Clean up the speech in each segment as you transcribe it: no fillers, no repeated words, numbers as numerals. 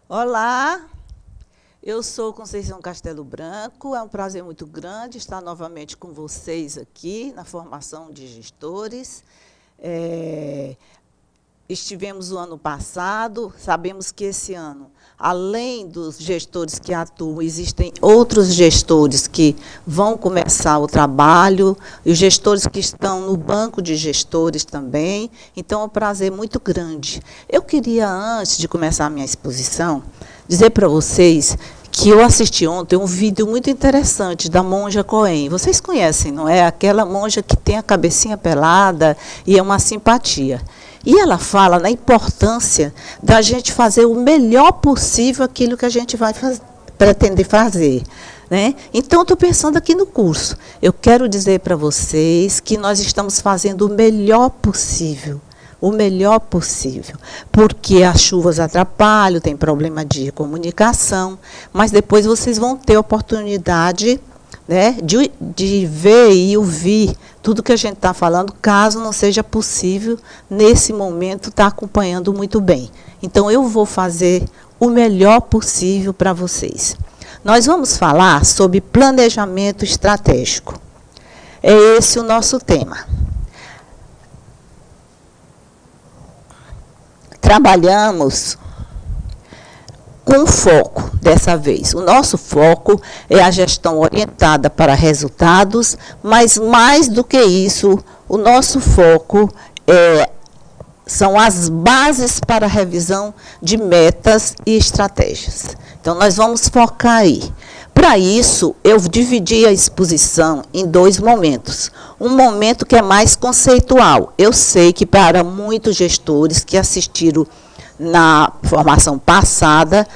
Olá, eu sou Conceição Castelo Branco, é um prazer muito grande estar novamente com vocês aqui na formação de gestores. Estivemos o ano passado, sabemos que esse ano, além dos gestores que atuam, existem outros gestores que vão começar o trabalho, e os gestores que estão no banco de gestores também. Então, é um prazer muito grande. Eu queria, antes de começar a minha exposição, dizer para vocês que eu assisti ontem um vídeo muito interessante da Monja Cohen. Vocês conhecem, não é? Aquela monja que tem a cabecinha pelada e é uma simpatia. E ela fala na importância da gente fazer o melhor possível aquilo que a gente vai pretender fazer. Né? Então, estou pensando aqui no curso. Eu quero dizer para vocês que nós estamos fazendo o melhor possível. O melhor possível. Porque as chuvas atrapalham, tem problema de comunicação, mas depois vocês vão ter oportunidade, né, de ver e ouvir tudo que a gente está falando, caso não seja possível, nesse momento, estar acompanhando muito bem. Então, eu vou fazer o melhor possível para vocês. Nós vamos falar sobre planejamento estratégico. É esse o nosso tema. Trabalhamos com foco dessa vez. O nosso foco é a gestão orientada para resultados, mas mais do que isso, o nosso foco são as bases para a revisão de metas e estratégias. Então, nós vamos focar aí. Para isso, eu dividi a exposição em dois momentos. Um momento que é mais conceitual. Eu sei que para muitos gestores que assistiram na formação passada,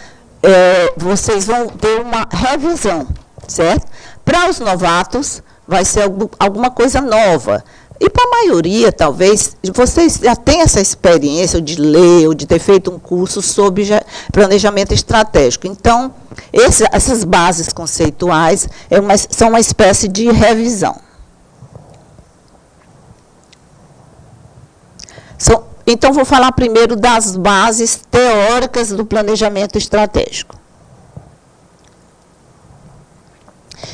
vocês vão ter uma revisão, certo? Para os novatos, vai ser alguma coisa nova. E para a maioria, talvez, vocês já têm essa experiência de ler ou de ter feito um curso sobre planejamento estratégico. Então, essas bases conceituais são uma espécie de revisão. Então, vou falar primeiro das bases teóricas do planejamento estratégico.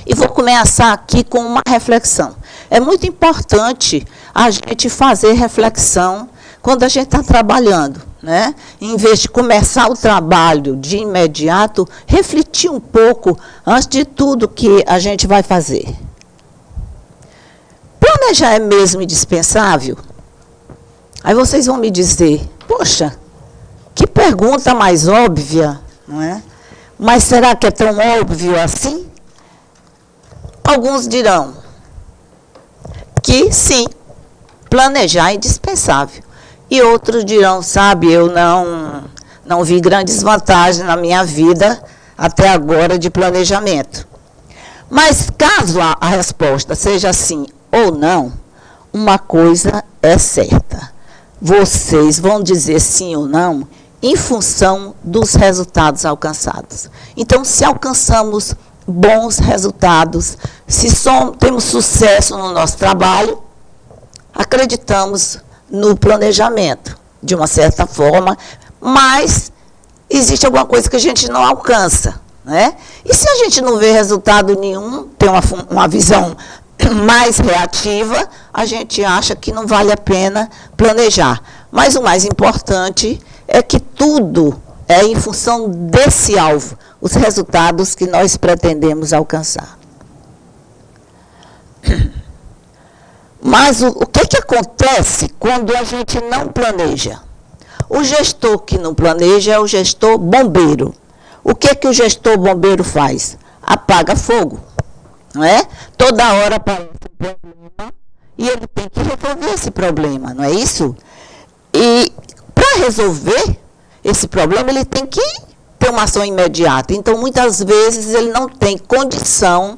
E vou começar aqui com uma reflexão. É muito importante a gente fazer reflexão quando a gente está trabalhando, né? Em vez de começar o trabalho de imediato, refletir um pouco antes de tudo que a gente vai fazer. Planejar é mesmo indispensável? Aí vocês vão me dizer, poxa, que pergunta mais óbvia, não é? Mas será que é tão óbvio assim? Alguns dirão que sim, planejar é indispensável. E outros dirão, sabe, eu não vi grandes vantagens na minha vida até agora de planejamento. Mas caso a resposta seja sim ou não, uma coisa é certa. Vocês vão dizer sim ou não em função dos resultados alcançados. Então, se alcançamos bons resultados, se temos sucesso no nosso trabalho, acreditamos no planejamento, de uma certa forma, mas existe alguma coisa que a gente não alcança, né? E se a gente não vê resultado nenhum, tem uma visão mais reativa, a gente acha que não vale a pena planejar. Mas o mais importante é que tudo é em função desse alvo, os resultados que nós pretendemos alcançar. Mas o que acontece quando a gente não planeja? O gestor que não planeja é o gestor bombeiro. O que o gestor bombeiro faz? Apaga fogo, não é? Toda hora aparece um problema e ele tem que resolver esse problema, não é isso? E para resolver esse problema, ele tem que ter uma ação imediata. Então, muitas vezes, ele não tem condição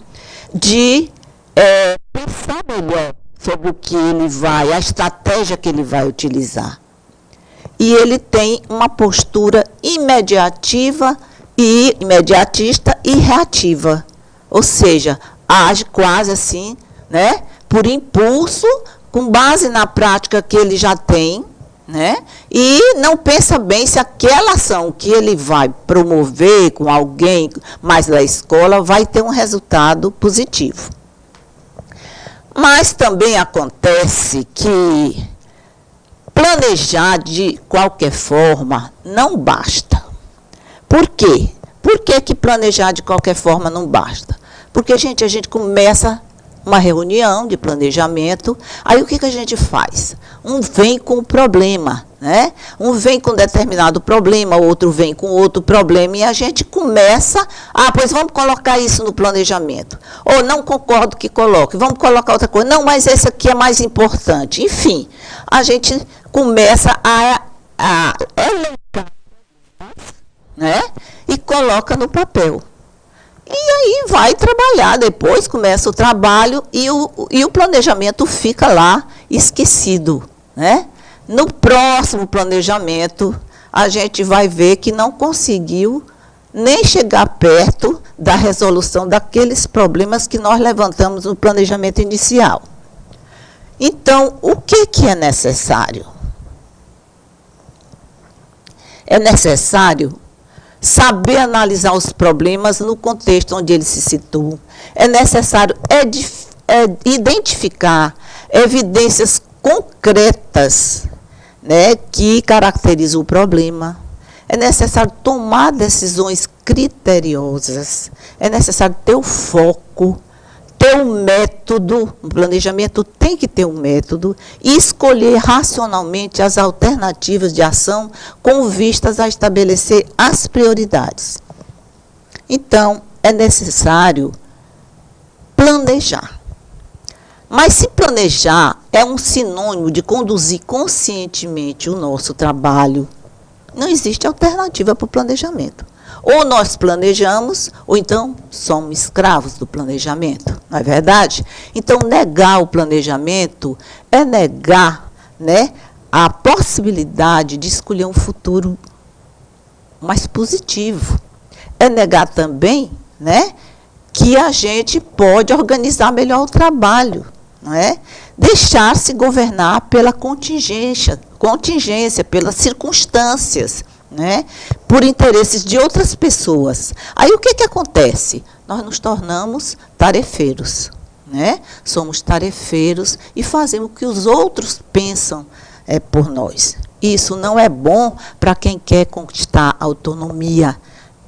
de pensar melhor sobre o que ele a estratégia que ele vai utilizar. E ele tem uma postura imediatista e reativa. Ou seja, age quase assim, né, por impulso, com base na prática que ele já tem, né? E não pensa bem se aquela ação que ele vai promover com alguém mais da escola vai ter um resultado positivo. Mas também acontece que planejar de qualquer forma não basta. Por quê? Por que planejar de qualquer forma não basta? Porque, gente, a gente começa uma reunião de planejamento, aí o que a gente faz? Um vem com o problema, né? Um vem com determinado problema, outro vem com outro problema, e a gente começa, pois vamos colocar isso no planejamento. Ou não concordo que coloque, vamos colocar outra coisa. Não, mas esse aqui é mais importante. Enfim, a gente começa a elencar, né? E coloca no papel. E aí vai trabalhar, depois começa o trabalho e o planejamento fica lá esquecido, né? No próximo planejamento, a gente vai ver que não conseguiu nem chegar perto da resolução daqueles problemas que nós levantamos no planejamento inicial. Então, o que é necessário? É necessário saber analisar os problemas no contexto onde eles se situam. É necessário identificar evidências concretas, né, que caracterizam o problema. É necessário tomar decisões criteriosas. É necessário ter o foco, ter um método. O planejamento tem que ter um método e escolher racionalmente as alternativas de ação com vistas a estabelecer as prioridades. Então, é necessário planejar. Mas se planejar é um sinônimo de conduzir conscientemente o nosso trabalho, não existe alternativa para o planejamento. Ou nós planejamos, ou então somos escravos do planejamento, não é verdade? Então, negar o planejamento é negar, né, a possibilidade de escolher um futuro mais positivo. É negar também, né, que a gente pode organizar melhor o trabalho, não é? Deixar-se governar pela contingência, pelas circunstâncias, né, por interesses de outras pessoas. Aí o que acontece? Nós nos tornamos tarefeiros, né? Somos tarefeiros e fazemos o que os outros pensam por nós. Isso não é bom para quem quer conquistar autonomia,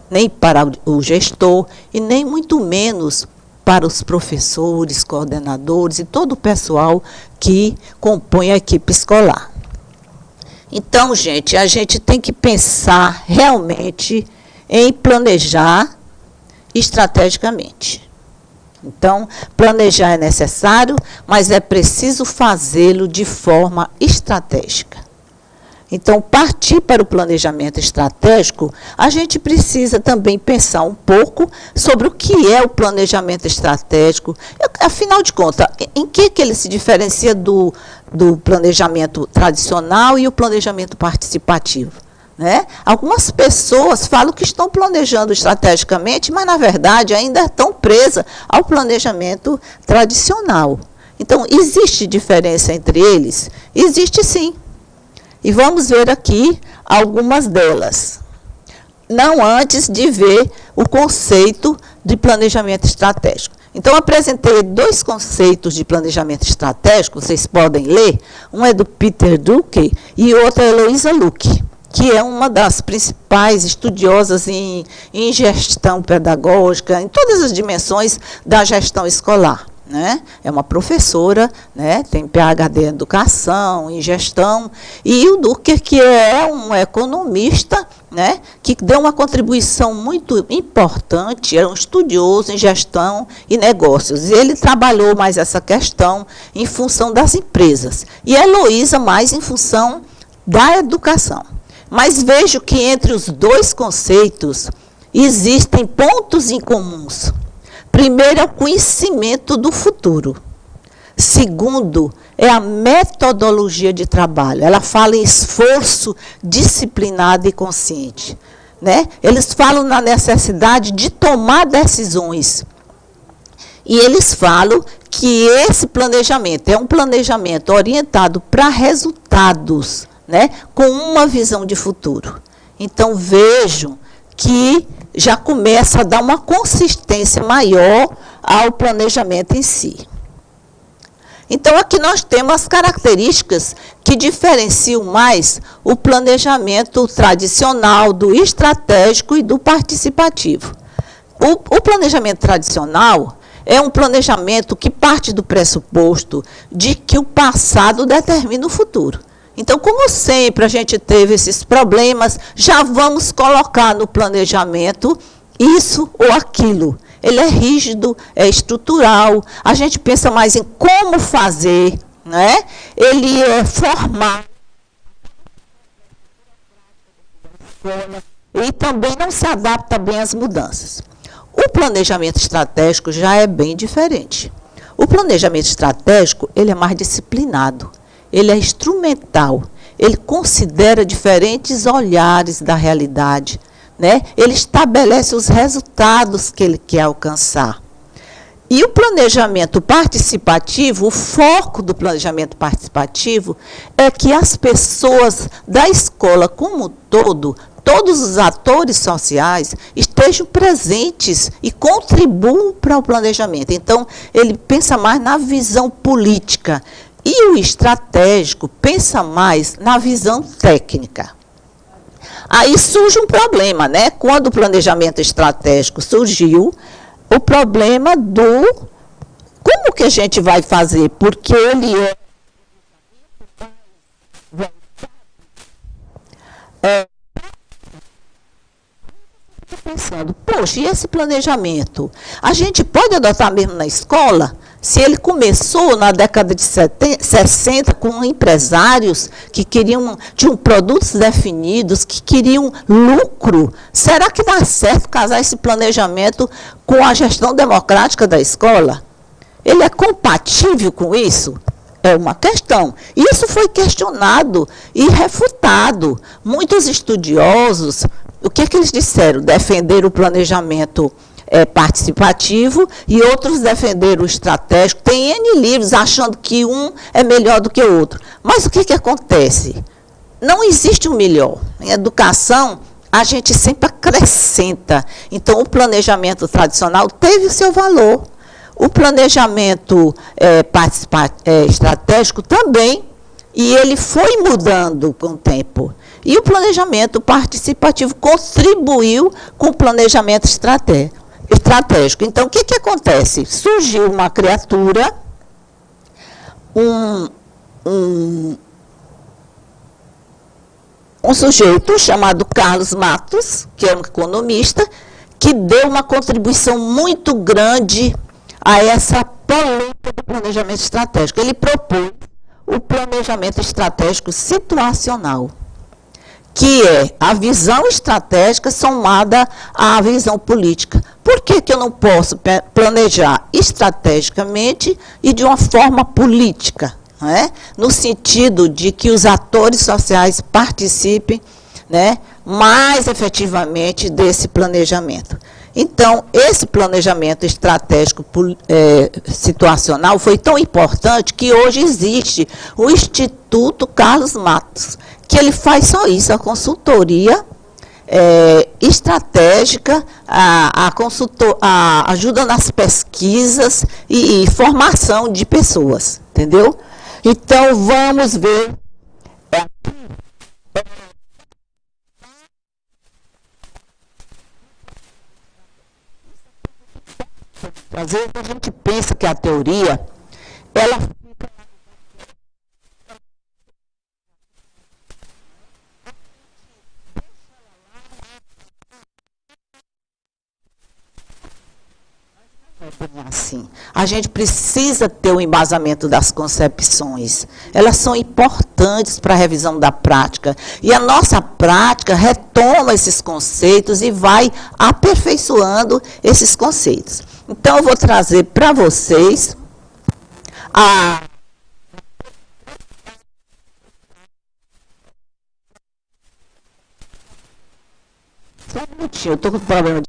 nem para o gestor e nem muito menos para os professores, coordenadores e todo o pessoal que compõe a equipe escolar. Então, gente, a gente tem que pensar realmente em planejar estrategicamente. Então, planejar é necessário, mas é preciso fazê-lo de forma estratégica. Então, partir para o planejamento estratégico, a gente precisa também pensar um pouco sobre o que é o planejamento estratégico. Afinal de contas, em que ele se diferencia do planejamento tradicional e o planejamento participativo, né? Algumas pessoas falam que estão planejando estrategicamente, mas, na verdade, ainda estão presas ao planejamento tradicional. Então, existe diferença entre eles? Existe sim. E vamos ver aqui algumas delas. Não antes de ver o conceito de planejamento estratégico. Então, apresentei 2 conceitos de planejamento estratégico, vocês podem ler. Um é do Peter Drucker e outro é Eloísa Luque, que é uma das principais estudiosas em gestão pedagógica, em todas as dimensões da gestão escolar. Né? É uma professora, né? Tem PhD em educação, em gestão, e o Drucker, que é um economista, né? Que deu uma contribuição muito importante, era um estudioso em gestão e negócios, e ele trabalhou mais essa questão em função das empresas, e a Eloísa mais em função da educação. Mas vejo que entre os 2 conceitos existem pontos em comuns. Primeiro é o conhecimento do futuro. Segundo, é a metodologia de trabalho. Ela fala em esforço disciplinado e consciente, né? Eles falam na necessidade de tomar decisões. E eles falam que esse planejamento é um planejamento orientado para resultados, né, com uma visão de futuro. Então, vejam que já começa a dar uma consistência maior ao planejamento em si. Então, aqui nós temos as características que diferenciam mais o planejamento tradicional do estratégico e do participativo. O planejamento tradicional é um planejamento que parte do pressuposto de que o passado determina o futuro. Então, como sempre a gente teve esses problemas, já vamos colocar no planejamento isso ou aquilo. Ele é rígido, é estrutural, a gente pensa mais em como fazer, né? Ele é formal. E também não se adapta bem às mudanças. O planejamento estratégico já é bem diferente. O planejamento estratégico, ele é mais disciplinado, ele é instrumental, ele considera diferentes olhares da realidade, né? Ele estabelece os resultados que ele quer alcançar. E o planejamento participativo, o foco do planejamento participativo é que as pessoas da escola como um todo, todos os atores sociais estejam presentes e contribuam para o planejamento. Então, ele pensa mais na visão política. E o estratégico pensa mais na visão técnica. Aí surge um problema, né? Quando o planejamento estratégico surgiu, o problema do como que a gente vai fazer, porque ele pensando, poxa, e esse planejamento? A gente pode adotar mesmo na escola? Se ele começou na década de 60 com empresários que tinham produtos definidos, que queriam lucro, será que dá certo casar esse planejamento com a gestão democrática da escola? Ele é compatível com isso? É uma questão. Isso foi questionado e refutado. Muitos estudiosos, o que é que eles disseram? Defenderam o planejamento participativo e outros defenderam o estratégico. Tem N livros achando que um é melhor do que o outro. Mas o que que acontece? Não existe um melhor. Em educação, a gente sempre acrescenta. Então, o planejamento tradicional teve o seu valor. O planejamento estratégico também, e ele foi mudando com o tempo. E o planejamento participativo contribuiu com o planejamento estratégico. Então, o que que acontece? Surgiu uma criatura, um sujeito chamado Carlos Matos, que é um economista, que deu uma contribuição muito grande a essa polêmica do planejamento estratégico. Ele propôs o planejamento estratégico situacional, que é a visão estratégica somada à visão política. Por que que eu não posso planejar estrategicamente e de uma forma política? Não é? No sentido de que os atores sociais participem, né, mais efetivamente desse planejamento. Então, esse planejamento estratégico situacional foi tão importante que hoje existe o Instituto Carlos Matos, que ele faz só isso, a consultoria estratégica, a ajuda nas pesquisas e formação de pessoas, entendeu? Então, vamos ver. Às vezes a gente pensa que a teoria, ela assim. A gente precisa ter o embasamento das concepções. Elas são importantes para a revisão da prática. E a nossa prática retoma esses conceitos e vai aperfeiçoando esses conceitos. Então, eu vou trazer para vocês a... Só um minutinho, eu estou com problema de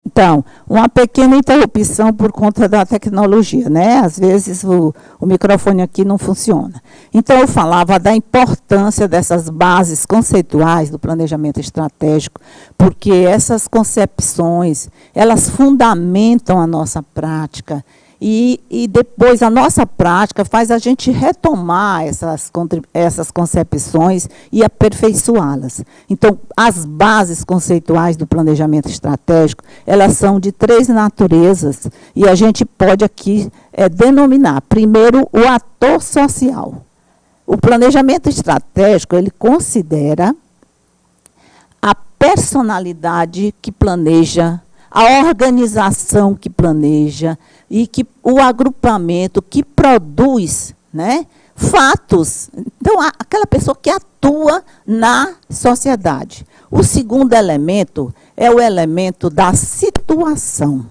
Então, uma pequena interrupção por conta da tecnologia, né? Às vezes o microfone aqui não funciona. Então, eu falava da importância dessas bases conceituais do planejamento estratégico, porque essas concepções, elas fundamentam a nossa prática. E depois a nossa prática faz a gente retomar essas concepções e aperfeiçoá-las. Então, as bases conceituais do planejamento estratégico, elas são de 3 naturezas, e a gente pode aqui denominar. Primeiro, o ator social. O planejamento estratégico, ele considera a personalidade que planeja, a organização que planeja e que o agrupamento que produz, né, fatos. Então, aquela pessoa que atua na sociedade. O segundo elemento é o elemento da situação.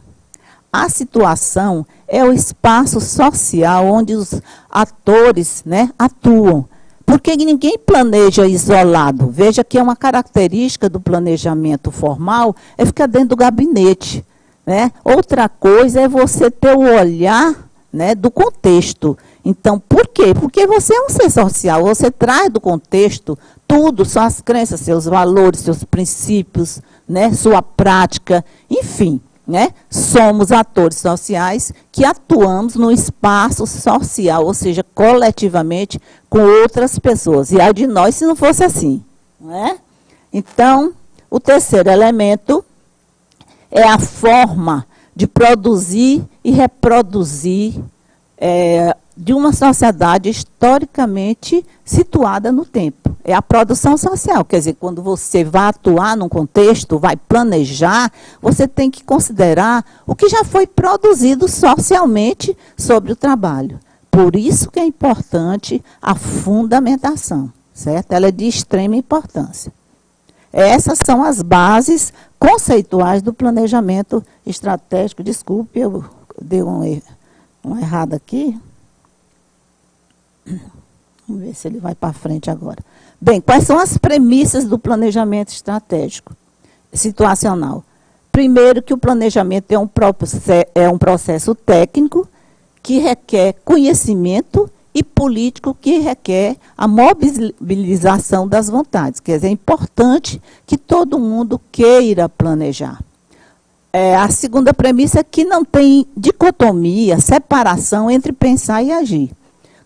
A situação é o espaço social onde os atores, né, atuam. Porque ninguém planeja isolado. Veja que é uma característica do planejamento formal, é ficar dentro do gabinete. Né? Outra coisa é você ter o olhar, né, do contexto. Então, por quê? Porque você é um ser social, você traz do contexto tudo, suas crenças, seus valores, seus princípios, né, sua prática, enfim. Né? Somos atores sociais que atuamos no espaço social, ou seja, coletivamente com outras pessoas. E ai de nós se não fosse assim. Não é? Então, o terceiro elemento é a forma de produzir e reproduzir de uma sociedade historicamente situada no tempo. É a produção social, quer dizer, quando você vai atuar num contexto, vai planejar, você tem que considerar o que já foi produzido socialmente sobre o trabalho. Por isso que é importante a fundamentação, certo? Ela é de extrema importância. Essas são as bases conceituais do planejamento estratégico. Desculpe, eu dei uma errada aqui. Vamos ver se ele vai para frente agora. Bem, quais são as premissas do planejamento estratégico situacional? Primeiro, que o planejamento é um processo técnico que requer conhecimento e político que requer a mobilização das vontades. Quer dizer, é importante que todo mundo queira planejar. A segunda premissa é que não tem dicotomia, separação entre pensar e agir.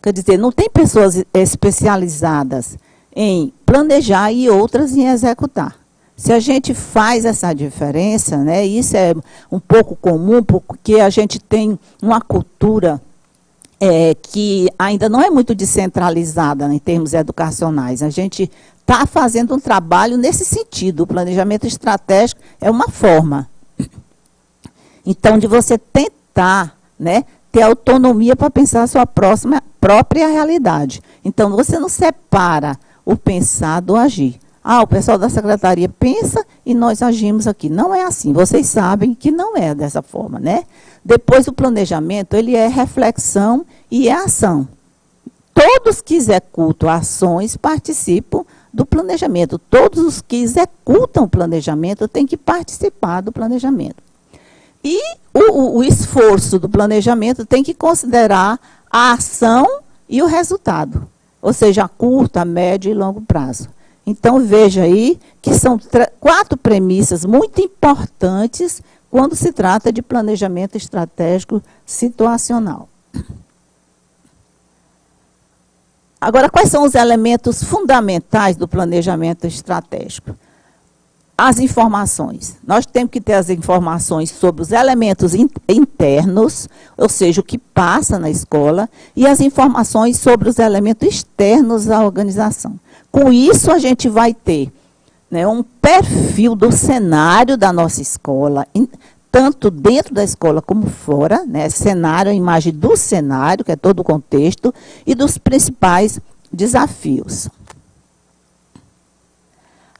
Quer dizer, não tem pessoas especializadas em planejar e outras em executar. Se a gente faz essa diferença, né, isso é um pouco comum, porque a gente tem uma cultura que ainda não é muito descentralizada, né, em termos educacionais. A gente está fazendo um trabalho nesse sentido. O planejamento estratégico é uma forma. Então, de você tentar, né, ter autonomia para pensar a sua própria realidade. Então, você não separa o pensar do agir. O pessoal da secretaria pensa e nós agimos aqui. Não é assim. Vocês sabem que não é dessa forma, né? Depois, o planejamento, ele é reflexão e é ação. Todos que executam ações participam do planejamento. Todos os que executam o planejamento têm que participar do planejamento. E o esforço do planejamento tem que considerar a ação e o resultado, ou seja, a curto, a médio e longo prazo. Então, veja aí que são 4 premissas muito importantes quando se trata de planejamento estratégico situacional. Agora, quais são os elementos fundamentais do planejamento estratégico? As informações. Nós temos que ter as informações sobre os elementos internos, ou seja, o que passa na escola, e as informações sobre os elementos externos à organização. Com isso, a gente vai ter, né, um perfil do cenário da nossa escola, tanto dentro da escola como fora, né, cenário, a imagem do cenário, que é todo o contexto, e dos principais desafios.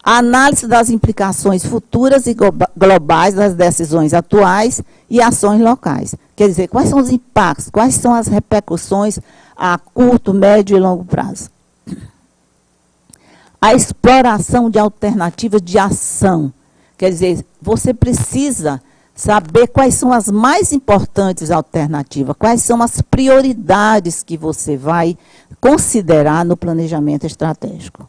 A análise das implicações futuras e globais das decisões atuais e ações locais. Quer dizer, quais são os impactos, quais são as repercussões a curto, médio e longo prazo. A exploração de alternativas de ação. Quer dizer, você precisa saber quais são as mais importantes alternativas, quais são as prioridades que você vai considerar no planejamento estratégico.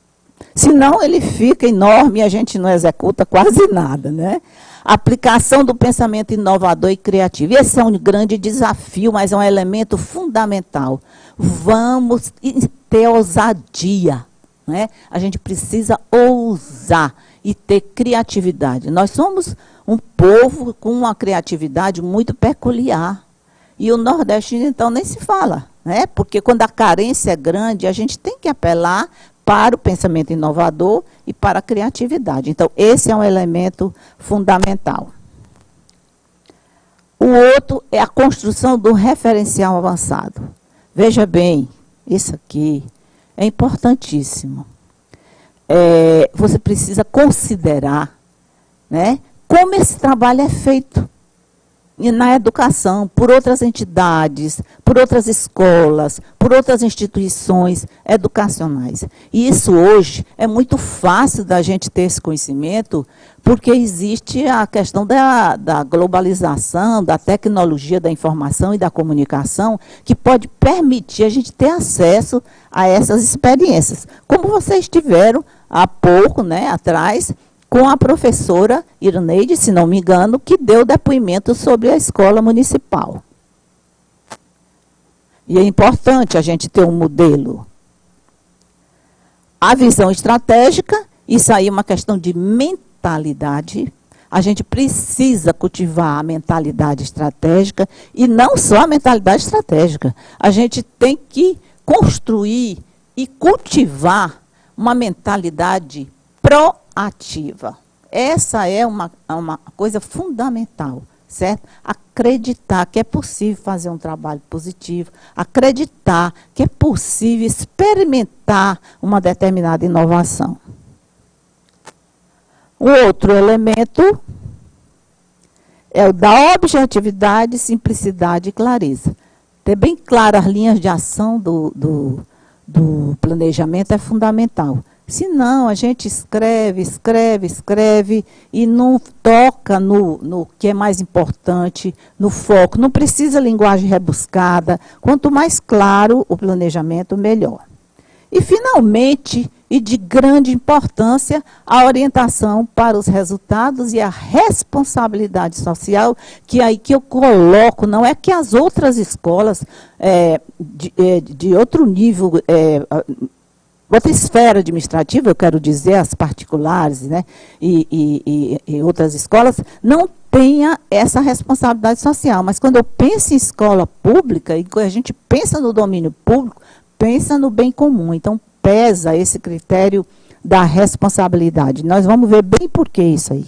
Senão ele fica enorme e a gente não executa quase nada, né? Aplicação do pensamento inovador e criativo. Esse é um grande desafio, mas é um elemento fundamental. Vamos ter ousadia, né? A gente precisa ousar e ter criatividade. Nós somos um povo com uma criatividade muito peculiar. E o nordestino, então, nem se fala, né? Porque quando a carência é grande, a gente tem que apelar para o pensamento inovador e para a criatividade. Então, esse é um elemento fundamental. O outro é a construção do referencial avançado. Veja bem, isso aqui é importantíssimo. Você precisa considerar, né, como esse trabalho é feito na educação, por outras entidades, por outras escolas, por outras instituições educacionais. E isso hoje é muito fácil da gente ter esse conhecimento, porque existe a questão da globalização, da tecnologia da informação e da comunicação, que pode permitir a gente ter acesso a essas experiências. Como vocês tiveram há pouco, né, atrás, com a professora Iraneide, se não me engano, que deu depoimento sobre a escola municipal. E é importante a gente ter um modelo. A visão estratégica, isso aí é uma questão de mentalidade. A gente precisa cultivar a mentalidade estratégica, e não só a mentalidade estratégica. A gente tem que construir e cultivar uma mentalidade proativa. Essa é uma coisa fundamental, certo? Acreditar que é possível fazer um trabalho positivo, acreditar que é possível experimentar uma determinada inovação. O outro elemento é o da objetividade, simplicidade e clareza. Ter bem claras as linhas de ação do planejamento é fundamental. Senão, a gente escreve e não toca no que é mais importante, no foco. Não precisa linguagem rebuscada. Quanto mais claro o planejamento, melhor. E, finalmente, e de grande importância, a orientação para os resultados e a responsabilidade social, que aí que eu coloco, não é que as outras escolas de outro nível, outra esfera administrativa, eu quero dizer, as particulares, né, e outras escolas, não tenha essa responsabilidade social. Mas quando eu penso em escola pública, e quando a gente pensa no domínio público, pensa no bem comum. Então, pesa esse critério da responsabilidade. Nós vamos ver bem por que isso aí.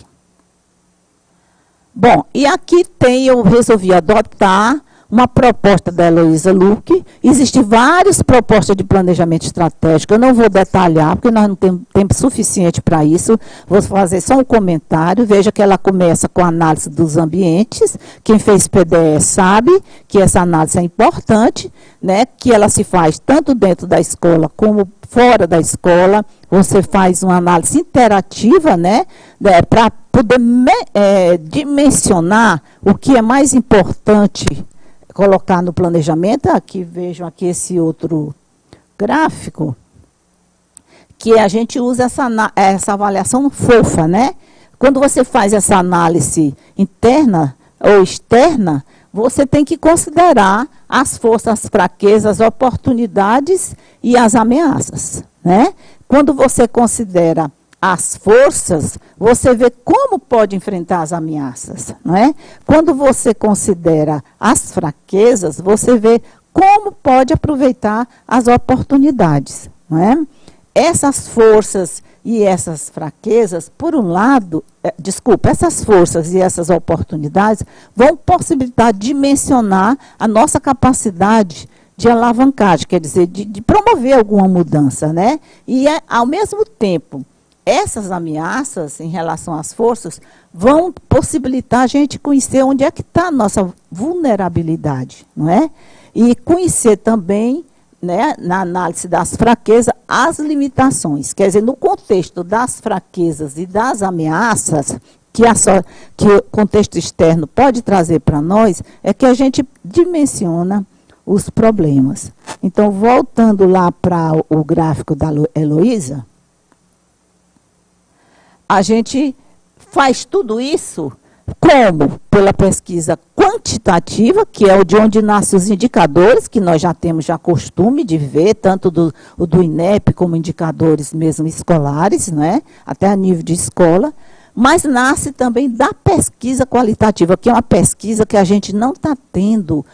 Bom, e aqui eu resolvi adotar uma proposta da Heloísa Luque. Existem várias propostas de planejamento estratégico. Eu não vou detalhar, porque nós não temos tempo suficiente para isso. Vou fazer só um comentário. Veja que ela começa com a análise dos ambientes. Quem fez PDE sabe que essa análise é importante, né? Que ela se faz tanto dentro da escola como fora da escola. Você faz uma análise interativa, né? Para poder dimensionar o que é mais importante colocar no planejamento. Aqui, vejam aqui esse outro gráfico, que a gente usa essa avaliação fofa, né? Quando você faz essa análise interna ou externa, você tem que considerar as forças, as fraquezas, as oportunidades e as ameaças, né? Quando você considera as forças, você vê como pode enfrentar as ameaças, não é? Quando você considera as fraquezas, você vê como pode aproveitar as oportunidades, não é? Essas forças e essas fraquezas, por um lado, essas forças e essas oportunidades vão possibilitar dimensionar a nossa capacidade de alavancagem, quer dizer, de promover alguma mudança, né? E, ao mesmo tempo, essas ameaças em relação às forças vão possibilitar a gente conhecer onde é que está a nossa vulnerabilidade, não é? E conhecer também, né, na análise das fraquezas, as limitações. Quer dizer, no contexto das fraquezas e das ameaças, que o contexto externo pode trazer para nós é que a gente dimensiona os problemas. Então, voltando lá para o gráfico da Heloísa, a gente faz tudo isso como? Pela pesquisa quantitativa, que é de onde nascem os indicadores, que nós já temos costume de ver, tanto do INEP como indicadores mesmo escolares, né? Até a nível de escola, mas nasce também da pesquisa qualitativa, que é uma pesquisa que a gente não está tendo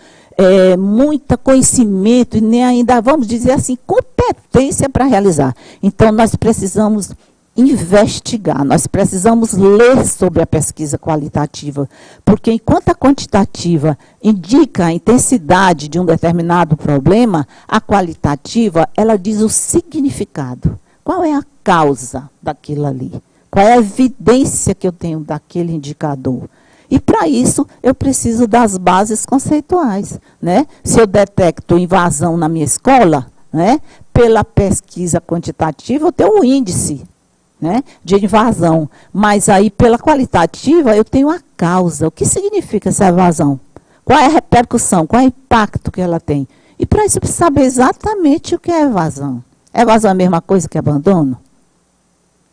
muito conhecimento e nem ainda, vamos dizer assim, competência para realizar. Então, nós precisamos investigar, nós precisamos ler sobre a pesquisa qualitativa, porque enquanto a quantitativa indica a intensidade de um determinado problema, a qualitativa, ela diz o significado. Qual é a causa daquilo ali? Qual é a evidência que eu tenho daquele indicador? E, para isso, eu preciso das bases conceituais, né? Se eu detecto invasão na minha escola, né, pela pesquisa quantitativa, eu tenho um índice, né, de invasão. Mas aí, pela qualitativa, eu tenho a causa. O que significa essa evasão? Qual é a repercussão? Qual é o impacto que ela tem? E, para isso, eu preciso saber exatamente o que é evasão. Evasão é a mesma coisa que abandono?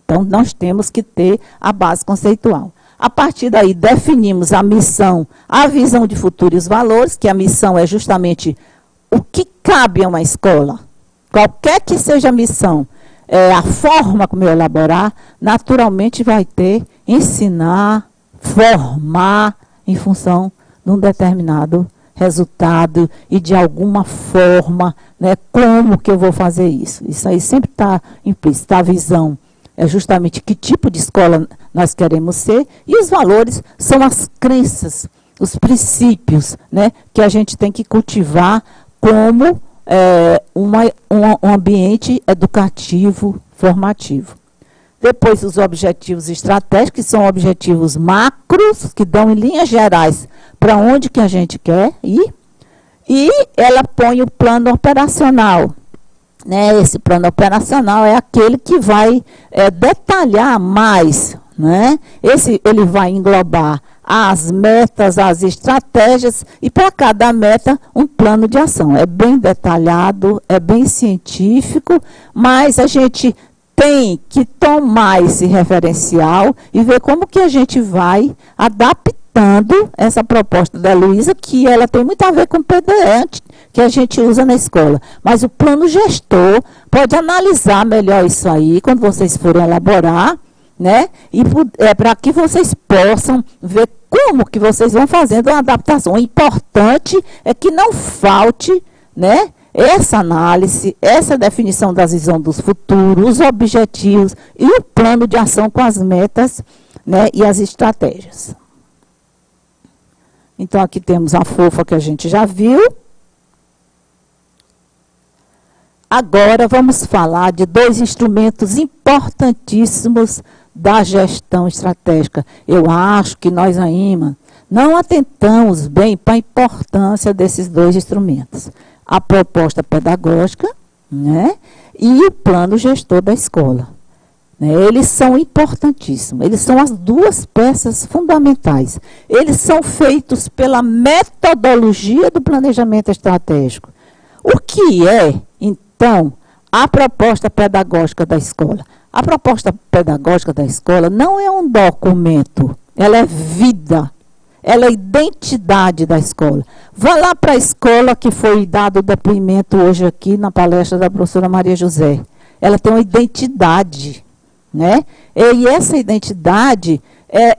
Então, nós temos que ter a base conceitual. A partir daí, definimos a missão, a visão de futuro e os valores, que a missão é justamente o que cabe a uma escola. Qualquer que seja a missão, a forma como eu elaborar, naturalmente vai ter ensinar, formar em função de um determinado resultado e de alguma forma, né, como que eu vou fazer isso. Isso aí sempre está implícito. A visão é justamente que tipo de escola nós queremos ser, e os valores são as crenças, os princípios, né, que a gente tem que cultivar como um ambiente educativo, formativo. Depois, os objetivos estratégicos, que são objetivos macros, que dão em linhas gerais para onde que a gente quer ir, e ela põe o plano operacional. Né, esse plano operacional é aquele que vai detalhar mais, né? Ele vai englobar as metas, as estratégias e para cada meta um plano de ação. É bem detalhado, é bem científico, mas a gente tem que tomar esse referencial e ver como que a gente vai adaptando essa proposta da Heloísa, que ela tem muito a ver com o PDE, que a gente usa na escola. Mas o plano gestor pode analisar melhor isso aí, quando vocês forem elaborar, né? E para que vocês possam ver como que vocês vão fazendo uma adaptação. O importante é que não falte, né, essa análise, essa definição da visão dos futuros, os objetivos e o plano de ação com as metas, né, e as estratégias. Então, aqui temos a fofa que a gente já viu. Agora, vamos falar de dois instrumentos importantíssimos da gestão estratégica. Eu acho que nós ainda não atentamos bem para a importância desses dois instrumentos. A proposta pedagógica, né, e o plano gestor da escola. Eles são importantíssimos, eles são as duas peças fundamentais. Eles são feitos pela metodologia do planejamento estratégico. O que é, então, a proposta pedagógica da escola? A proposta pedagógica da escola não é um documento, ela é vida, ela é identidade da escola. Vá lá para a escola que foi dado o depoimento hoje aqui na palestra da professora Maria José. Ela tem uma identidade, né? E essa identidade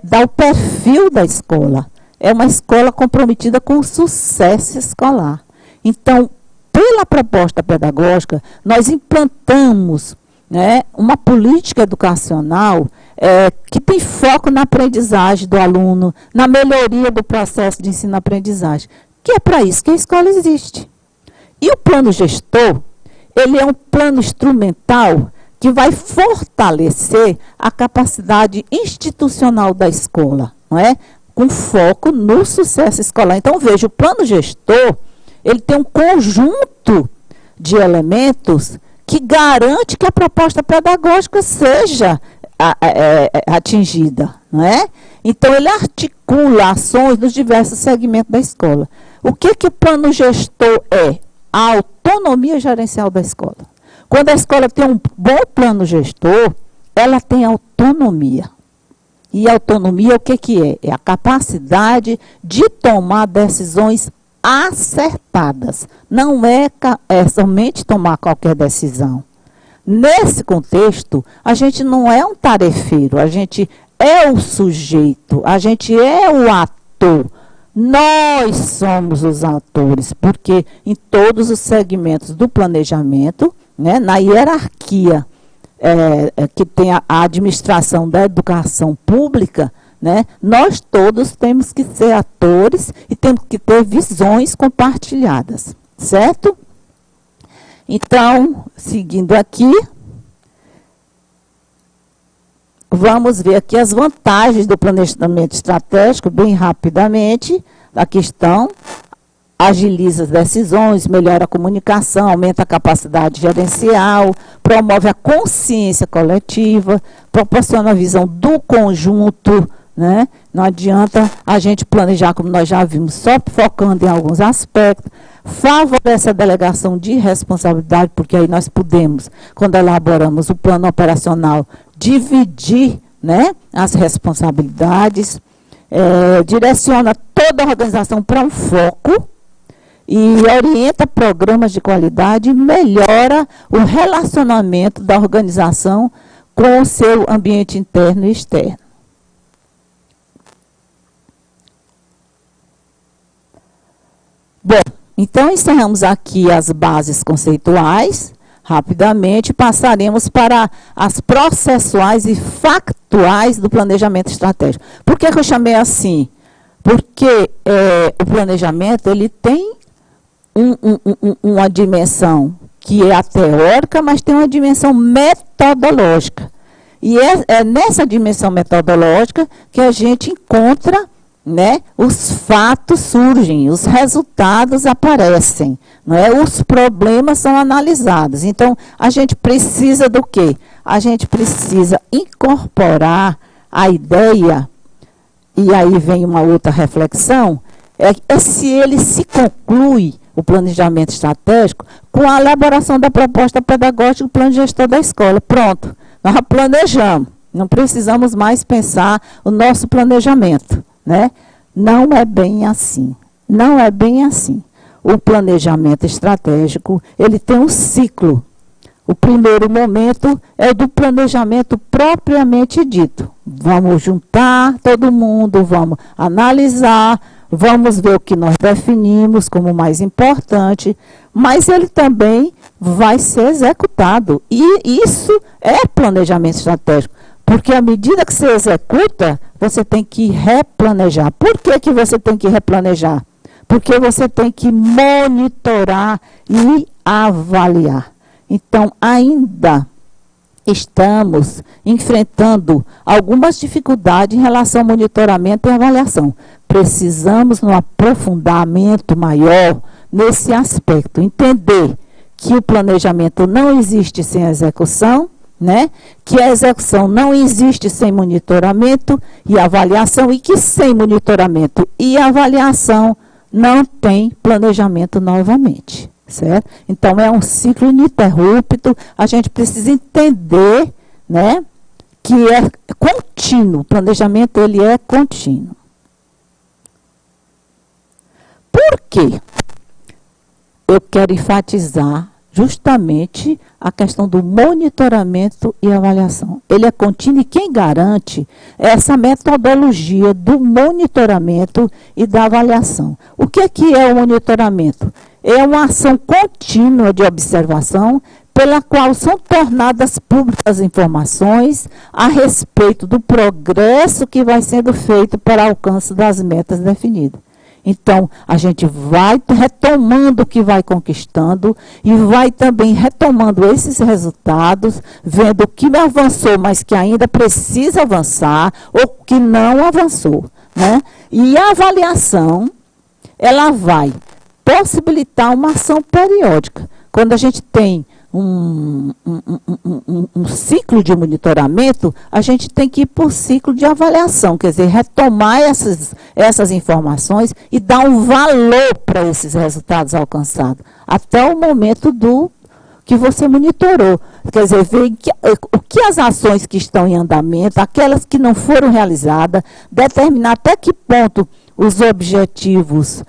dá o perfil da escola. É uma escola comprometida com o sucesso escolar. Então, pela proposta pedagógica, nós implantamos, né, uma política educacional que tem foco na aprendizagem do aluno, na melhoria do processo de ensino-aprendizagem, que é para isso que a escola existe. E o plano gestor, ele é um plano instrumental que vai fortalecer a capacidade institucional da escola, não é? Com foco no sucesso escolar. Então, veja, o plano gestor, ele tem um conjunto de elementos que garante que a proposta pedagógica seja atingida, não é? Então, ele articula ações nos diversos segmentos da escola. O que o plano gestor é? A autonomia gerencial da escola. Quando a escola tem um bom plano gestor, ela tem autonomia. E autonomia, o que é? É a capacidade de tomar decisões acertadas. Não é somente tomar qualquer decisão. Nesse contexto, a gente não é um tarefeiro, a gente é o sujeito, a gente é o ator. Nós somos os atores, porque em todos os segmentos do planejamento, né, na hierarquia que tem a administração da educação pública, né, nós todos temos que ser atores e temos que ter visões compartilhadas, certo? Então, seguindo aqui, vamos ver aqui as vantagens do planejamento estratégico, bem rapidamente. Aqui estão: agiliza as decisões, melhora a comunicação, aumenta a capacidade gerencial, promove a consciência coletiva, proporciona a visão do conjunto, né? Não adianta a gente planejar, como nós já vimos, só focando em alguns aspectos. Favorece a delegação de responsabilidade, porque aí nós podemos, quando elaboramos o plano operacional, dividir, né, as responsabilidades, direciona toda a organização para um foco e orienta programas de qualidade e melhora o relacionamento da organização com o seu ambiente interno e externo. Bom, então encerramos aqui as bases conceituais. Rapidamente passaremos para as processuais e factuais do planejamento estratégico. Por que eu chamei assim? Porque o planejamento ele tem uma dimensão que é a teórica, mas tem uma dimensão metodológica. E é nessa dimensão metodológica que a gente encontra, né, os fatos surgem, os resultados aparecem, não é? Os problemas são analisados. Então, a gente precisa do quê? A gente precisa incorporar a ideia, e aí vem uma outra reflexão, é se ele se conclui, o planejamento estratégico, com a elaboração da proposta pedagógica do plano gestor da escola. Pronto, nós planejamos, não precisamos mais pensar o nosso planejamento. Né? Não é bem assim. Não é bem assim. O planejamento estratégico, ele tem um ciclo. O primeiro momento é o do planejamento propriamente dito. Vamos juntar todo mundo, vamos analisar, vamos ver o que nós definimos como mais importante, mas ele também vai ser executado. E isso é planejamento estratégico. Porque à medida que você executa, você tem que replanejar. Por que você tem que replanejar? Porque você tem que monitorar e avaliar. Então, ainda estamos enfrentando algumas dificuldades em relação ao monitoramento e avaliação. Precisamos um aprofundamento maior nesse aspecto. Entender que o planejamento não existe sem execução, né? Que a execução não existe sem monitoramento e avaliação, e que sem monitoramento e avaliação não tem planejamento novamente, certo? Então, é um ciclo ininterrupto, a gente precisa entender, né, que é contínuo, o planejamento ele é contínuo. Por quê? Eu quero enfatizar justamente a questão do monitoramento e avaliação. Ele é contínuo e quem garante é essa metodologia do monitoramento e da avaliação. O que é o monitoramento? É uma ação contínua de observação pela qual são tornadas públicas informações a respeito do progresso que vai sendo feito para o alcance das metas definidas. Então, a gente vai retomando o que vai conquistando e vai também retomando esses resultados, vendo o que avançou, mas que ainda precisa avançar, ou que não avançou, né? E a avaliação, ela vai possibilitar uma ação periódica. Quando a gente tem um ciclo de monitoramento, a gente tem que ir por ciclo de avaliação, quer dizer, retomar essas informações e dar um valor para esses resultados alcançados, até o momento que você monitorou. Quer dizer, ver o que as ações que estão em andamento, aquelas que não foram realizadas, determinar até que ponto os objetivos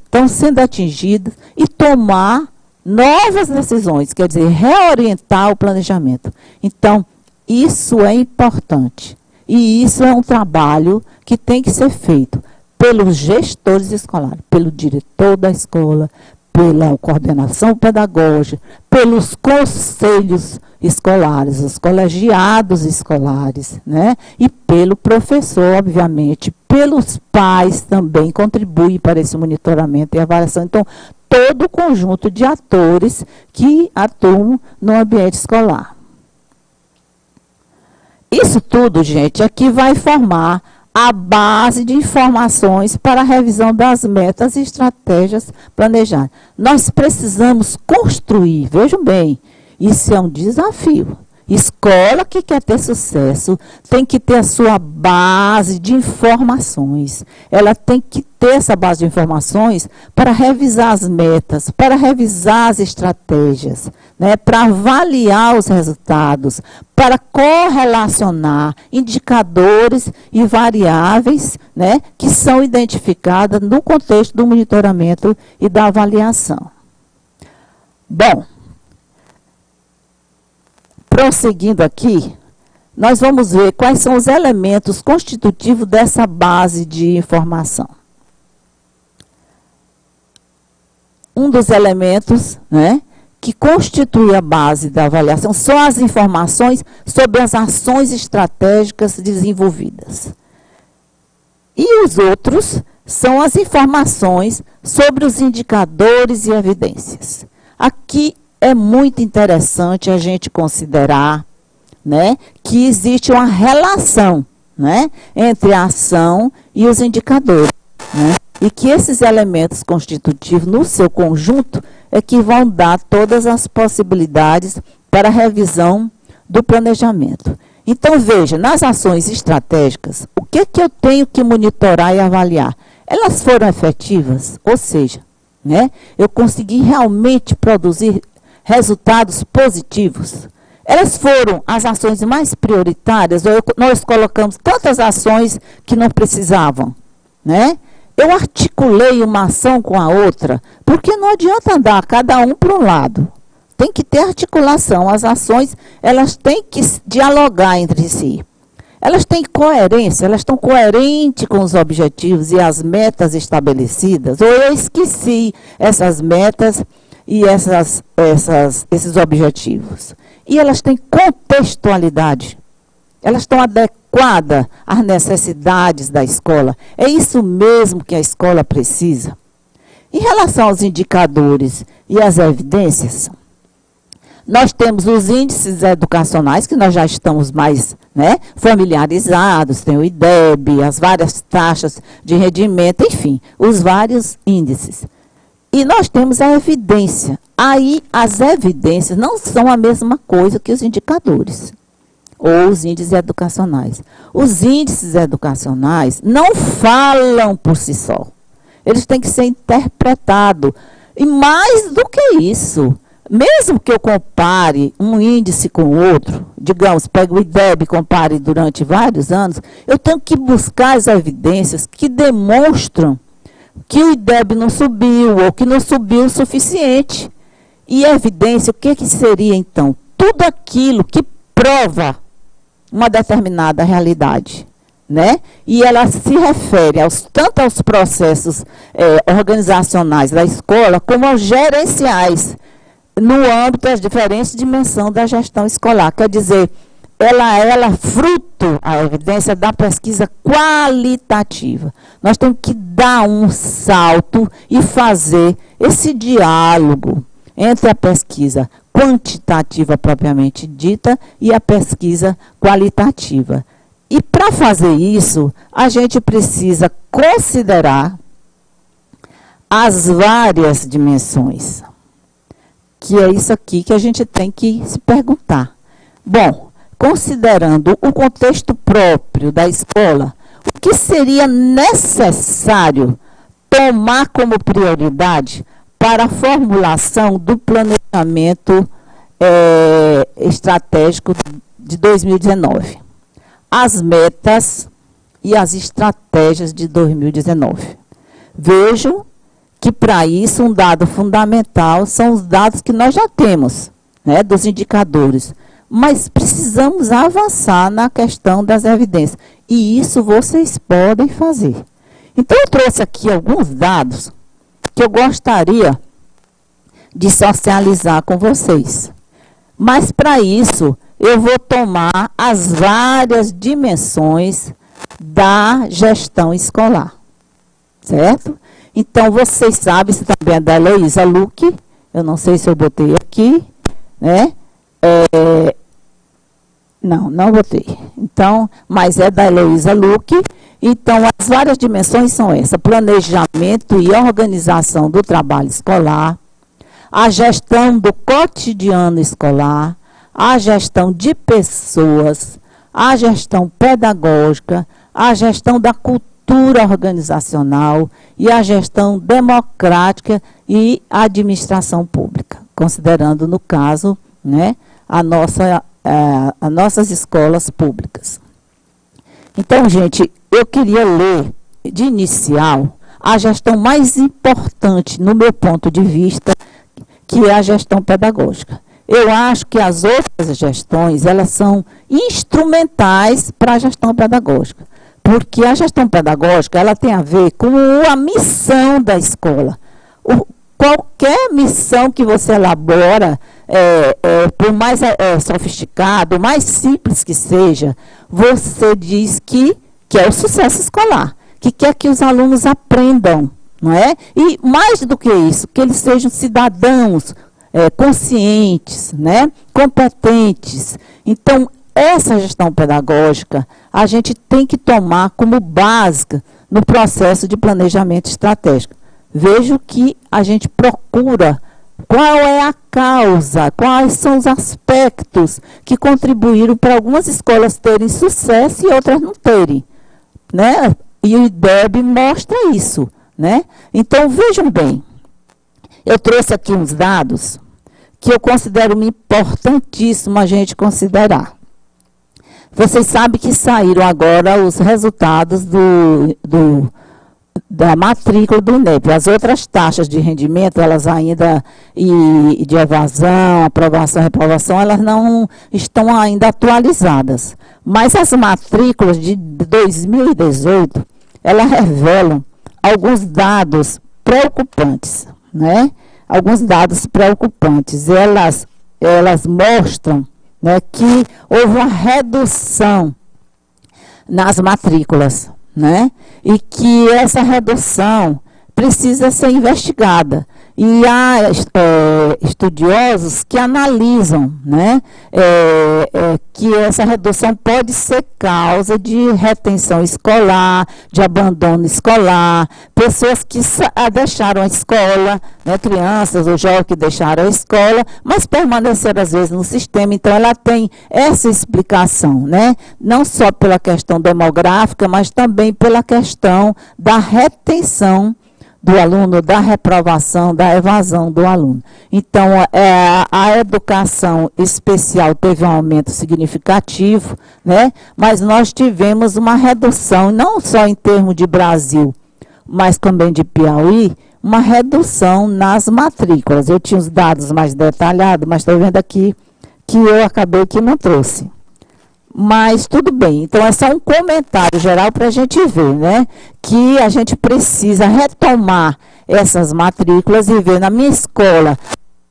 estão sendo atingidos e tomar novas decisões, quer dizer, reorientar o planejamento. Então, isso é importante. E isso é um trabalho que tem que ser feito pelos gestores escolares, pelo diretor da escola, pela coordenação pedagógica, pelos conselhos escolares, os colegiados escolares, né? E pelo professor, obviamente, pelos pais também contribuem para esse monitoramento e avaliação. Então, todo o conjunto de atores que atuam no ambiente escolar. Isso tudo, gente, aqui vai formar a base de informações para a revisão das metas e estratégias planejadas. Nós precisamos construir, vejam bem, isso é um desafio. Escola que quer ter sucesso tem que ter a sua base de informações. Ela tem que ter essa base de informações para revisar as metas, para revisar as estratégias, né, para avaliar os resultados, para correlacionar indicadores e variáveis, né, que são identificadas no contexto do monitoramento e da avaliação. Bom, prosseguindo aqui, nós vamos ver quais são os elementos constitutivos dessa base de informação. Um dos elementos, né, que constitui a base da avaliação são as informações sobre as ações estratégicas desenvolvidas. E os outros são as informações sobre os indicadores e evidências. Aqui é muito interessante a gente considerar, né, que existe uma relação, né, entre a ação e os indicadores, né, e que esses elementos constitutivos, no seu conjunto, é que vão dar todas as possibilidades para a revisão do planejamento. Então, veja, nas ações estratégicas, o que eu tenho que monitorar e avaliar? Elas foram efetivas? Ou seja, né, eu consegui realmente produzir resultados positivos? Elas foram as ações mais prioritárias, ou nós colocamos tantas ações que não precisavam, né? Eu articulei uma ação com a outra, porque não adianta andar cada um para um lado. Tem que ter articulação. As ações, elas têm que dialogar entre si. Elas têm coerência, elas estão coerentes com os objetivos e as metas estabelecidas. Ou eu esqueci essas metas e esses objetivos. E elas têm contextualidade. Elas estão adequadas às necessidades da escola. É isso mesmo que a escola precisa. Em relação aos indicadores e às evidências, nós temos os índices educacionais, que nós já estamos mais, né, familiarizados, tem o IDEB, as várias taxas de rendimento, enfim, os vários índices. E nós temos a evidência. Aí, as evidências não são a mesma coisa que os indicadores, ou os índices educacionais. Os índices educacionais não falam por si só. Eles têm que ser interpretados. E mais do que isso, mesmo que eu compare um índice com o outro, digamos, pego o IDEB e compare durante vários anos, eu tenho que buscar as evidências que demonstram que o IDEB não subiu, ou que não subiu o suficiente. E evidência, o que seria, então? Tudo aquilo que prova uma determinada realidade, né? E ela se refere tanto aos processos organizacionais da escola, como aos gerenciais, no âmbito das diferentes dimensões da gestão escolar. Quer dizer, ela é fruto, a evidência, da pesquisa qualitativa. Nós temos que dar um salto e fazer esse diálogo entre a pesquisa quantitativa propriamente dita e a pesquisa qualitativa. E para fazer isso, a gente precisa considerar as várias dimensões. que é isso aqui que a gente tem que se perguntar. Bom, considerando o contexto próprio da escola, o que seria necessário tomar como prioridade para a formulação do planejamento estratégico de 2019? As metas e as estratégias de 2019. Vejo que, para isso, um dado fundamental são os dados que nós já temos, né, dos indicadores. Mas precisamos avançar na questão das evidências. E isso vocês podem fazer. Então, eu trouxe aqui alguns dados que eu gostaria de socializar com vocês. Mas, para isso, eu vou tomar as várias dimensões da gestão escolar. Certo? Então, vocês sabem, isso também é da Heloísa Luque, eu não sei se eu botei aqui, né? Não botei. Então, mas é da Heloísa Luque. Então, as várias dimensões são essas: planejamento e organização do trabalho escolar, a gestão do cotidiano escolar, a gestão de pessoas, a gestão pedagógica, a gestão da cultura organizacional e a gestão democrática e a administração pública, considerando, no caso, né, as nossas escolas públicas. Então, gente, eu queria ler, de inicial, a gestão mais importante, no meu ponto de vista, que é a gestão pedagógica. Eu acho que as outras gestões, elas são instrumentais para a gestão pedagógica. Porque a gestão pedagógica, ela tem a ver com a missão da escola. Qualquer missão que você elabora, por mais sofisticado, mais simples que seja, você diz que é o sucesso escolar, que quer que os alunos aprendam, não é? E mais do que isso, que eles sejam cidadãos conscientes, né? Competentes. Então, essa gestão pedagógica, a gente tem que tomar como básica no processo de planejamento estratégico. Vejo que a gente procura qual é a causa, quais são os aspectos que contribuíram para algumas escolas terem sucesso e outras não terem, né? E o IDEB mostra isso, né? Então, vejam bem, eu trouxe aqui uns dados que eu considero importantíssimo a gente considerar. Vocês sabem que saíram agora os resultados da matrícula do INEP. As outras taxas de rendimento, elas ainda, e de evasão, aprovação, reprovação, elas não estão ainda atualizadas. Mas as matrículas de 2018, elas revelam alguns dados preocupantes, né? Alguns dados preocupantes. Elas mostram, né, que houve uma redução nas matrículas, né, e que essa redução precisa ser investigada. E há estudiosos que analisam, né, que essa redução pode ser causa de retenção escolar, de abandono escolar, pessoas que deixaram a escola, né, crianças ou jovens que deixaram a escola, mas permaneceram às vezes no sistema. Então, ela tem essa explicação, né, não só pela questão demográfica, mas também pela questão da retenção do aluno, da reprovação, da evasão do aluno. Então, a educação especial teve um aumento significativo, né? Mas nós tivemos uma redução, não só em termos de Brasil, mas também de Piauí, uma redução nas matrículas. Eu tinha os dados mais detalhados, mas estou vendo aqui que eu acabei que não trouxe. Mas tudo bem, então é só um comentário geral para a gente ver, né? Que a gente precisa retomar essas matrículas e ver na minha escola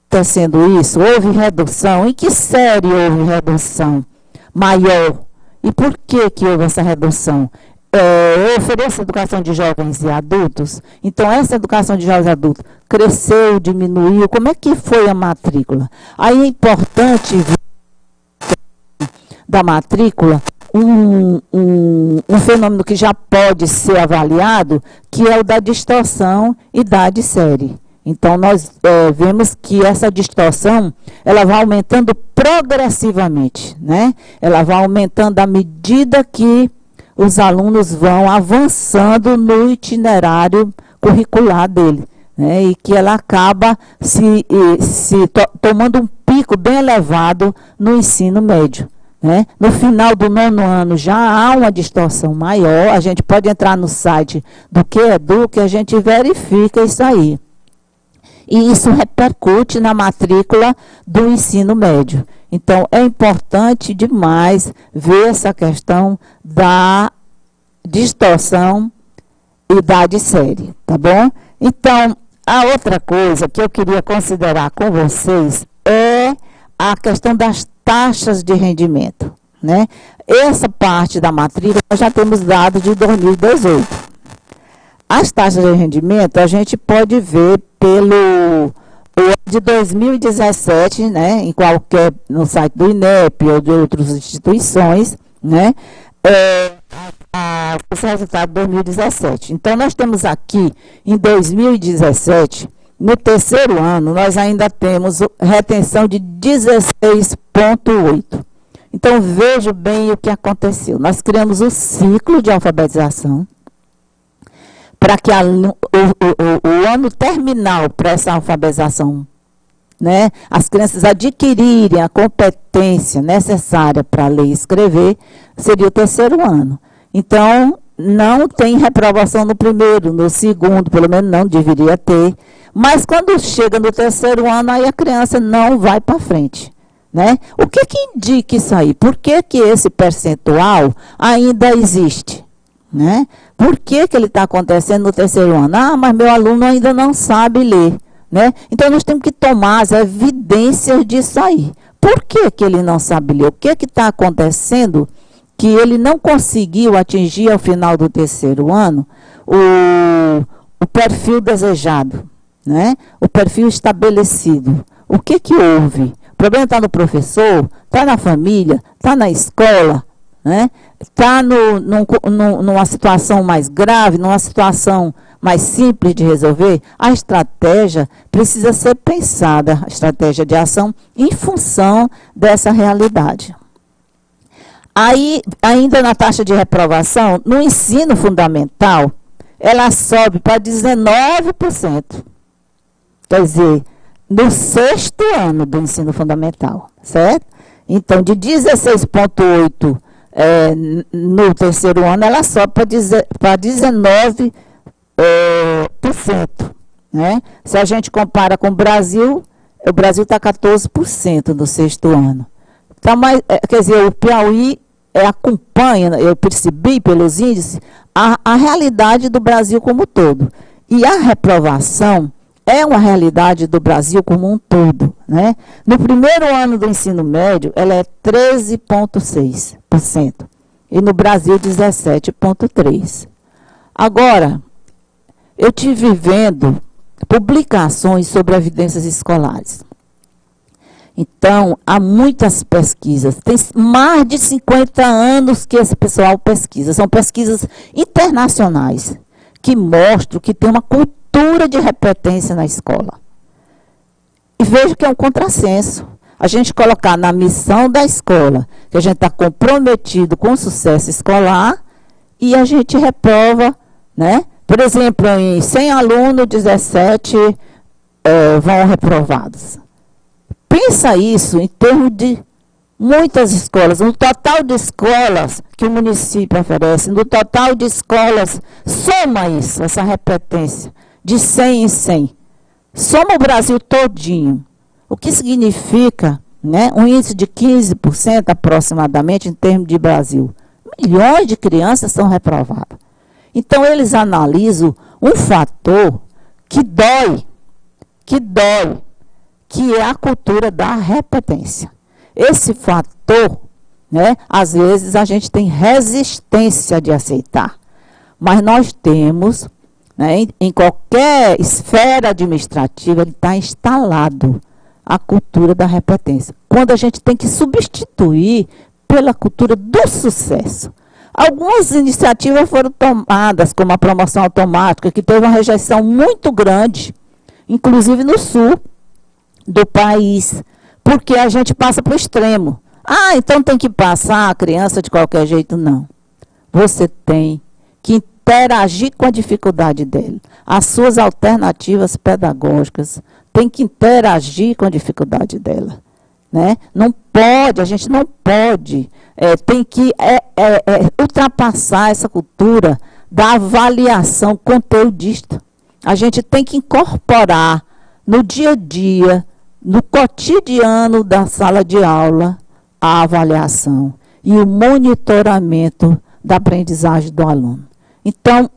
está sendo isso, houve redução, em que série houve redução maior? E por que houve essa redução? Eu ofereço educação de jovens e adultos, então essa educação de jovens e adultos cresceu, diminuiu, como é que foi a matrícula? Aí é importante ver da matrícula, um fenômeno que já pode ser avaliado, que é o da distorção idade-série. Então, nós vemos que essa distorção, ela vai aumentando progressivamente, né? Ela vai aumentando à medida que os alunos vão avançando no itinerário curricular dele, né? E que ela acaba tomando um pico bem elevado no ensino médio, né? No final do 9º ano já há uma distorção maior, a gente pode entrar no site do QEDU, que a gente verifica isso aí. E isso repercute na matrícula do ensino médio. Então, é importante demais ver essa questão da distorção idade série, tá bom? Então, a outra coisa que eu queria considerar com vocês é a questão das taxas de rendimento, né? Essa parte da matrícula nós já temos dados de 2018. As taxas de rendimento a gente pode ver pelo de 2017, né, no site do INEP ou de outras instituições, né, os resultados de 2017. Então, nós temos aqui, em 2017, no 3º ano, nós ainda temos retenção de 16,8. Então, veja bem o que aconteceu. Nós criamos o ciclo de alfabetização, para que o ano terminal para essa alfabetização, né, as crianças adquirirem a competência necessária para ler e escrever, seria o 3º ano. Então, não tem reprovação no 1º, no 2º, pelo menos não deveria ter. Mas quando chega no 3º ano, aí a criança não vai para frente, né? O que indica isso aí? Por que esse percentual ainda existe? Né? Por que ele está acontecendo no 3º ano? Ah, mas meu aluno ainda não sabe ler, né? Então, nós temos que tomar as evidências disso aí. Por que ele não sabe ler? O que está acontecendo que ele não conseguiu atingir ao final do 3º ano o perfil desejado, né? O perfil estabelecido? O que houve? O problema está no professor? Está na família? Está na escola? Né? Está numa situação mais grave, numa situação mais simples de resolver? A estratégia precisa ser pensada, a estratégia de ação, em função dessa realidade. Aí, ainda na taxa de reprovação, no ensino fundamental, ela sobe para 19%. Quer dizer, no 6º ano do ensino fundamental, certo? Então, de 16,8%, no 3º ano, ela sobe para 19%. Né? Se a gente compara com o Brasil está 14% no 6º ano. Então, quer dizer, o Piauí acompanha, eu percebi pelos índices, a realidade do Brasil como um todo. E a reprovação é uma realidade do Brasil como um todo, né? No 1º ano do ensino médio, ela é 13,6%. E no Brasil, 17,3%. Agora, eu tive vendo publicações sobre evidências escolares. Então, há muitas pesquisas. Tem mais de 50 anos que esse pessoal pesquisa. São pesquisas internacionais que mostram que tem uma cultura de repetência na escola. E vejo que é um contrassenso. A gente colocar na missão da escola que a gente está comprometido com o sucesso escolar e a gente reprova, né? Por exemplo, em 100 alunos, 17 vão reprovados. Pensa isso em termos de muitas escolas, no total de escolas que o município oferece, no total de escolas, soma isso, essa repetência, de 100 em 100. Soma o Brasil todinho. O que significa, né, um índice de 15% aproximadamente em termos de Brasil. Milhões de crianças são reprovadas. Então, eles analisam um fator que dói, que é a cultura da repetência. Esse fator, né, às vezes a gente tem resistência de aceitar, mas nós temos, né, em qualquer esfera administrativa, ele está instalado a cultura da repetência. Quando a gente tem que substituir pela cultura do sucesso. Algumas iniciativas foram tomadas, como a promoção automática, que teve uma rejeição muito grande. inclusive no sul do país, porque a gente passa para o extremo. Ah, então tem que passar a criança de qualquer jeito? Não. Você tem que interagir com a dificuldade dele. As suas alternativas pedagógicas têm que interagir com a dificuldade dela. Né? Não pode, a gente não pode, tem que ultrapassar essa cultura da avaliação conteudista. A gente tem que incorporar no dia a dia, no cotidiano da sala de aula, a avaliação e o monitoramento da aprendizagem do aluno. Então,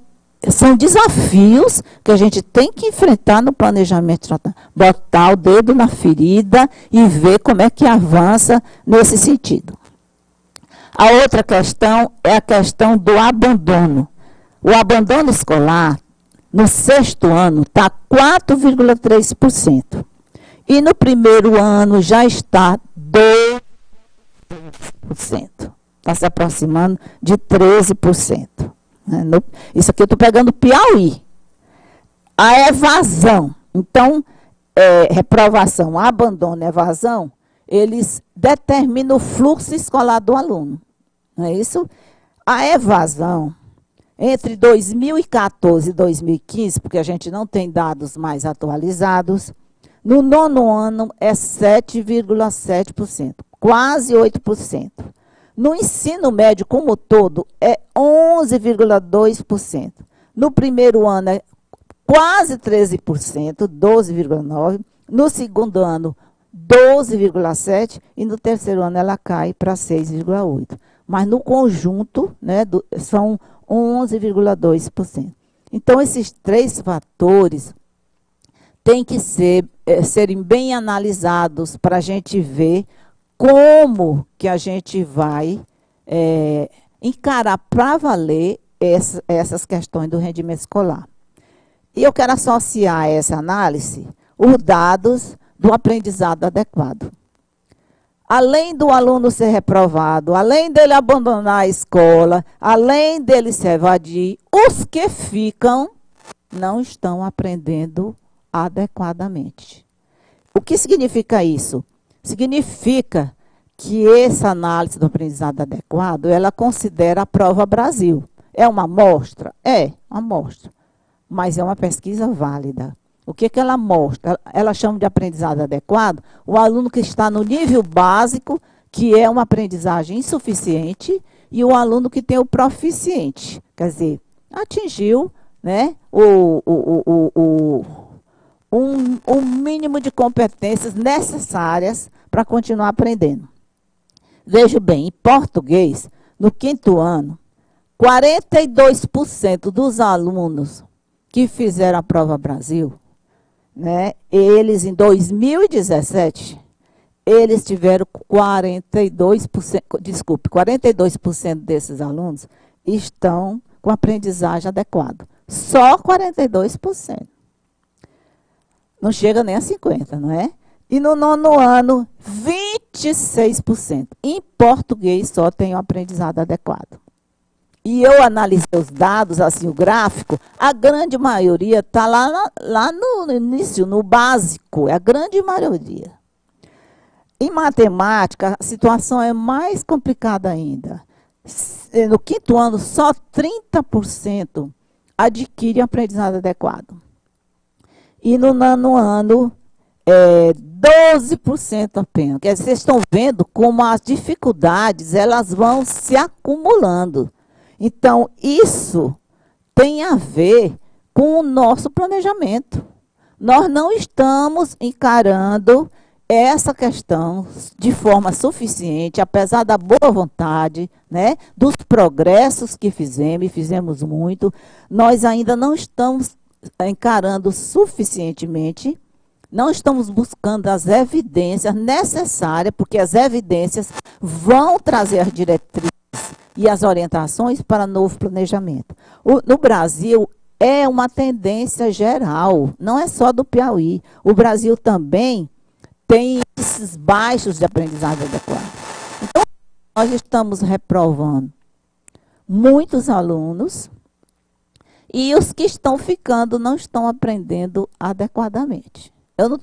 são desafios que a gente tem que enfrentar no planejamento, botar o dedo na ferida e ver como é que avança nesse sentido. A outra questão é a questão do abandono. O abandono escolar, no 6º ano, está 4,3%. E no primeiro ano já está 2%. Está se aproximando de 13%. Isso aqui eu estou pegando Piauí. A evasão. Então, reprovação, abandono, evasão, eles determinam o fluxo escolar do aluno. Não é isso? A evasão, entre 2014 e 2015, porque a gente não tem dados mais atualizados, no 9º ano é 7,7%, quase 8%. No ensino médio como todo, é 11,2%. No primeiro ano, é quase 13%, 12,9%. No segundo ano, 12,7%. E no terceiro ano, ela cai para 6,8%. Mas no conjunto, né, são 11,2%. Então, esses 3 fatores têm que serem bem analisados para a gente ver como que a gente vai encarar para valer essas questões do rendimento escolar. E eu quero associar a essa análise os dados do aprendizado adequado. Além do aluno ser reprovado, além dele abandonar a escola, além dele se evadir, os que ficam não estão aprendendo adequadamente. O que significa isso? Significa que essa análise do aprendizado adequado, ela considera a prova Brasil. É uma amostra? É uma amostra, mas é uma pesquisa válida. O que ela mostra? Ela chama de aprendizado adequado o aluno que está no nível básico, que é uma aprendizagem insuficiente, e o aluno que tem o proficiente, quer dizer, atingiu, né, um mínimo de competências necessárias para continuar aprendendo. Veja bem, em português, no 5º ano, 42% dos alunos que fizeram a prova Brasil, né, eles em 2017, eles tiveram 42% desses alunos estão com aprendizagem adequada. Só 42%. Não chega nem a 50%, não é? E no 9º ano, 26%. Em português só tem o aprendizado adequado. E eu analisei os dados, assim, o gráfico, a grande maioria está lá no início, no básico, é a grande maioria. Em matemática, a situação é mais complicada ainda. No 5º ano, só 30% adquire aprendizado adequado. E no 9º ano, 12% apenas. Quer dizer, vocês estão vendo como as dificuldades elas vão se acumulando. Então, isso tem a ver com o nosso planejamento. Nós não estamos encarando essa questão de forma suficiente, apesar da boa vontade, né, dos progressos que fizemos, e fizemos muito, nós ainda não estamos encarando suficientemente, não estamos buscando as evidências necessárias, porque as evidências vão trazer as diretrizes e as orientações para novo planejamento. No Brasil, é uma tendência geral, não é só do Piauí. O Brasil também tem índices baixos de aprendizagem adequada. Então, nós estamos reprovando muitos alunos E os que estão ficando não estão aprendendo adequadamente. Eu não